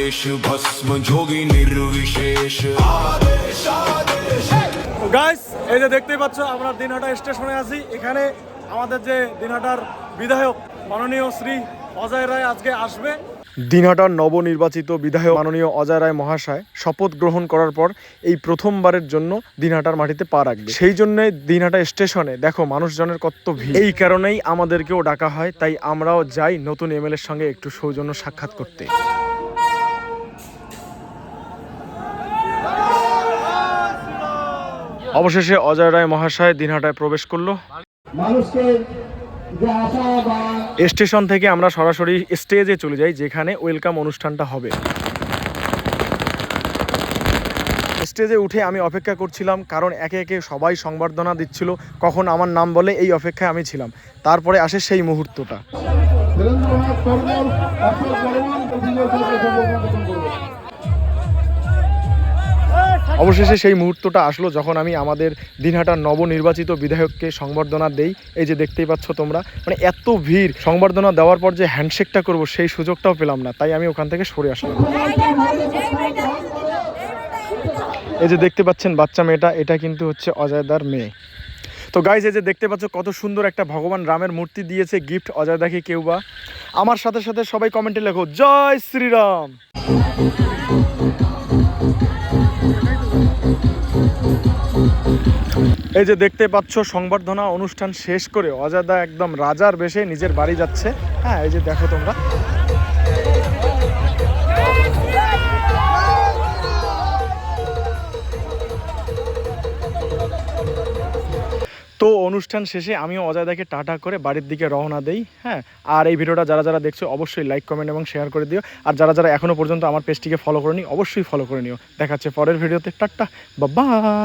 आवेश भस्म जोगी निर्विशेष आदेश आदेश। গাইস এই যে দেখতেই পাচ্ছ আমরা দিনহাটা স্টেশনে আছি। এখানে আমাদের যে দিনহাটার বিধায়ক মাননীয় শ্রী অজয় রায় আজকে আসবে। দিনহাটার নবনির্বাচিত বিধায়ক মাননীয় অজয় রায় মহাশয় শপথ গ্রহণ করার পর এই প্রথমবারের জন্য দিনহাটার মাটিতে পা রাখবে। সেই জন্য দিনহাটা স্টেশনে দেখো মানুষজনের কত ভিড়। এই কারণেই আমাদেরকেও ডাকা হয়, তাই আমরাও যাই নতুন এমএলএর সঙ্গে একটু সৌজন্য সাক্ষাৎ করতে। অবশেষে অজয় রায় মহাশয় দিনহাটায় প্রবেশ করলো। স্টেশন থেকে আমরা সরাসরি স্টেজে চলে যাই, যেখানে ওয়েলকাম অনুষ্ঠানটা হবে। স্টেজে উঠে আমি অপেক্ষা করছিলাম, কারণ একে একে সবাই সংবর্ধনা দিচ্ছিল, কখন আমার নাম বলে এই অপেক্ষায় আমি ছিলাম। তারপরে আসে সেই মুহূর্তটা। অবশেষে সেই মুহূর্তটা আসলো যখন আমি আমাদের দিনহাটার নবনির্বাচিত বিধায়ককে সংবর্ধনা দেই। এই যে দেখতেই পাচ্ছ তোমরা, মানে এত ভিড়, সংবর্ধনা দেওয়ার পর যে হ্যান্ডশেকটা করব সেই সুযোগটাও পেলাম না, তাই আমি ওখান থেকে সরে আসলাম। এই যে দেখতে পাচ্ছেন বাচ্চা মেয়েটা, এটা কিন্তু হচ্ছে অজয়দার মেয়ে। তো গাইজ এই যে দেখতে পাচ্ছ কত সুন্দর একটা ভগবান রামের মূর্তি দিয়েছে গিফট অজয়দাকে কেউ বা। আমার সাথে সাথে সবাই কমেন্টে লেখো জয় শ্রীরাম। এই যে দেখতে পাচ্ছ সংবর্ধনা অনুষ্ঠান শেষ করে অজয়দা একদম রাজার বেশে নিজের বাড়ি যাচ্ছে। হ্যাঁ এই যে দেখো তোমরা। তো অনুষ্ঠান শেষে আমিও অজয়দাকে টাটা করে বাড়ির দিকে রওনা দেই। হ্যাঁ, আর এই ভিডিওটা যারা যারা দেখছো অবশ্যই লাইক কমেন্ট এবং শেয়ার করে দিও। আর যারা যারা এখনো পর্যন্ত আমার পেজটিকে ফলো করোনি অবশ্যই ফলো করে নিও। দেখাচ্ছে পরের ভিডিওতে। টাটা, বাবা।